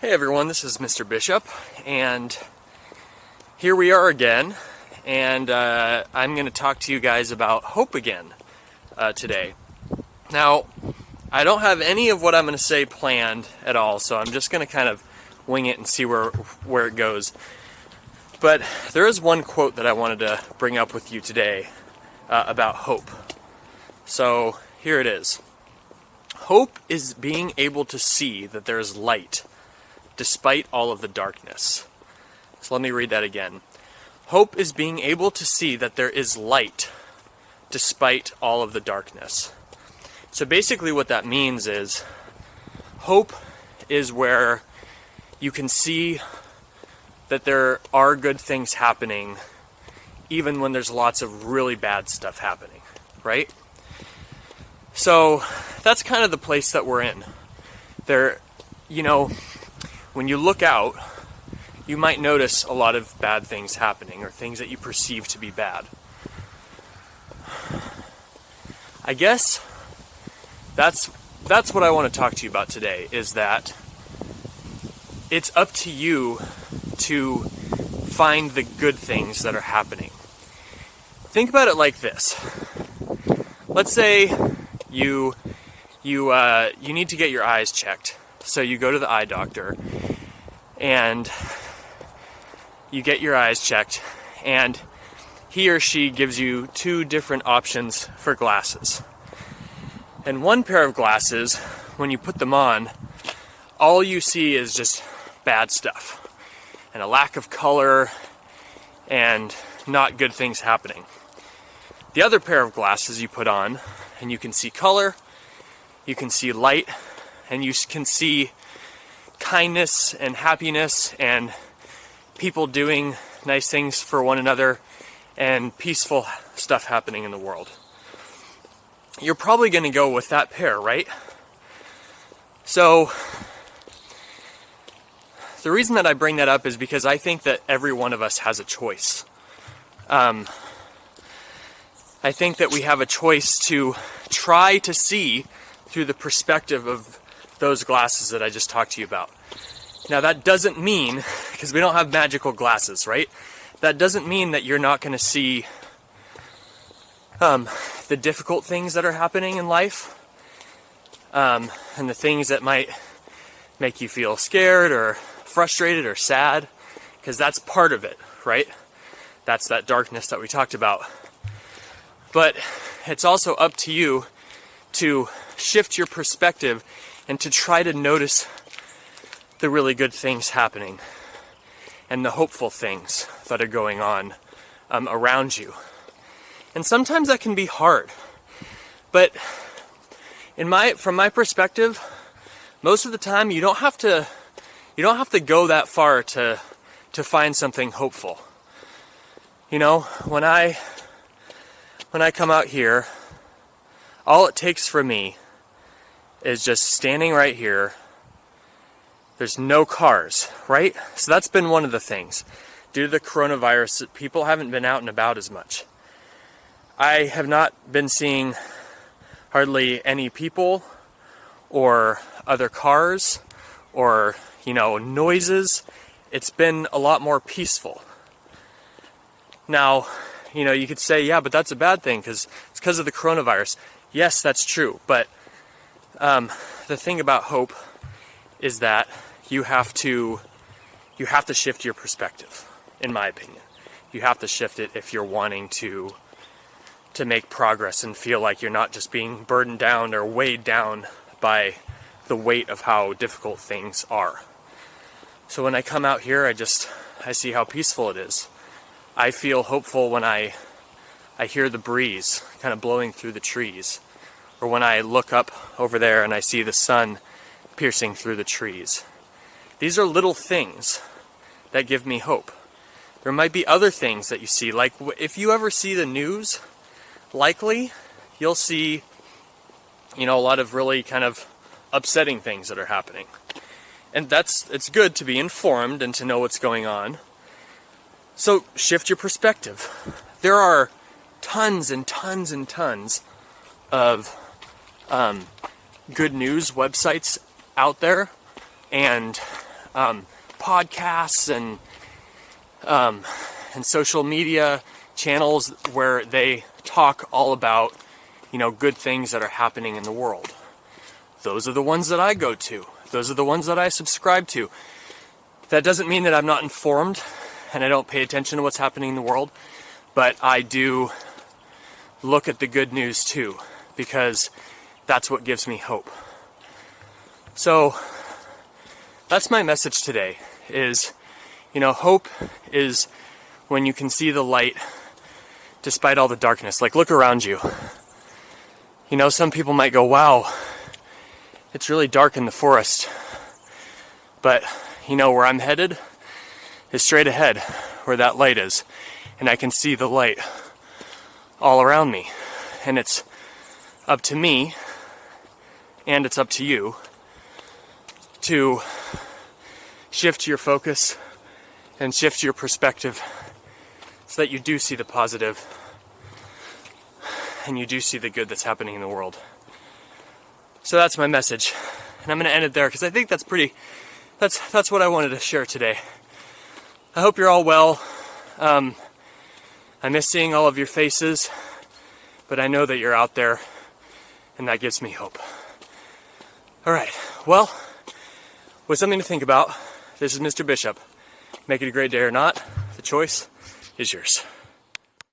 Hey everyone, this is Mr. Bishop, and here we are again, and I'm going to talk to you guys about hope again today. Now, I don't have any of what I'm going to say planned at all, so I'm just going to kind of wing it and see where it goes. But there is one quote that I wanted to bring up with you today about hope. So here it is. Hope is being able to see that there is light despite all of the darkness. So let me read that again. Hope is being able to see that there is light despite all of the darkness. So basically what that means is hope is where you can see that there are good things happening even when there's lots of really bad stuff happening, right? So that's kind of the place that we're in. When you look out, you might notice a lot of bad things happening or things that you perceive to be bad. I guess that's what I want to talk to you about today, is that it's up to you to find the good things that are happening. Think about it like this. Let's say you need to get your eyes checked. So you go to the eye doctor and you get your eyes checked, and he or she gives you two different options for glasses. And one pair of glasses, when you put them on, all you see is just bad stuff and a lack of color and not good things happening. The other pair of glasses you put on, and you can see color, you can see light, and you can see kindness and happiness and people doing nice things for one another and peaceful stuff happening in the world. You're probably going to go with that pair, right? So the reason that I bring that up is because I think that every one of us has a choice. I think that we have a choice to try to see through the perspective of those glasses that I just talked to you about. Now that doesn't mean, because we don't have magical glasses, right? That doesn't mean that you're not going to see the difficult things that are happening in life, and the things that might make you feel scared or frustrated or sad, because that's part of it, right? That's that darkness that we talked about. But it's also up to you to shift your perspective and to try to notice the really good things happening and the hopeful things that are going on around you. And sometimes that can be hard. But from my perspective, most of the time you don't have to go that far to find something hopeful. You know, when I come out here, all it takes for me is just standing right here. There's no cars, right? So that's been one of the things. Due to the coronavirus, people haven't been out and about as much. I have not been seeing hardly any people or other cars or, noises. It's been a lot more peaceful. Now, you could say, yeah, but that's a bad thing because it's because of the coronavirus. Yes, that's true, but the thing about hope is that you have to shift your perspective, in my opinion. You have to shift it if you're wanting to make progress and feel like you're not just being burdened down or weighed down by the weight of how difficult things are. So when I come out here, I see how peaceful it is. I feel hopeful when I hear the breeze kind of blowing through the trees, or when I look up over there and I see the sun piercing through the trees. These are little things that give me hope. There might be other things that you see, like if you ever see the news, likely you'll see, a lot of really kind of upsetting things that are happening. And it's good to be informed and to know what's going on. So shift your perspective. There are tons and tons and tons of good news websites out there, and podcasts and social media channels where they talk all about, good things that are happening in the world. Those are the ones that I go to. Those are the ones that I subscribe to. That doesn't mean that I'm not informed and I don't pay attention to what's happening in the world, but I do look at the good news too, because that's what gives me hope. So that's my message today is, hope is when you can see the light despite all the darkness. Like, look around you. Some people might go, wow, it's really dark in the forest. But, where I'm headed is straight ahead, where that light is. And I can see the light all around me. And it's up to me, and it's up to you, to shift your focus and shift your perspective so that you do see the positive and you do see the good that's happening in the world. So that's my message. And I'm going to end it there because I think that's what I wanted to share today. I hope you're all well. I miss seeing all of your faces, but I know that you're out there, and that gives me hope. All right, well, with something to think about, this is Mr. Bishop. Make it a great day or not, the choice is yours.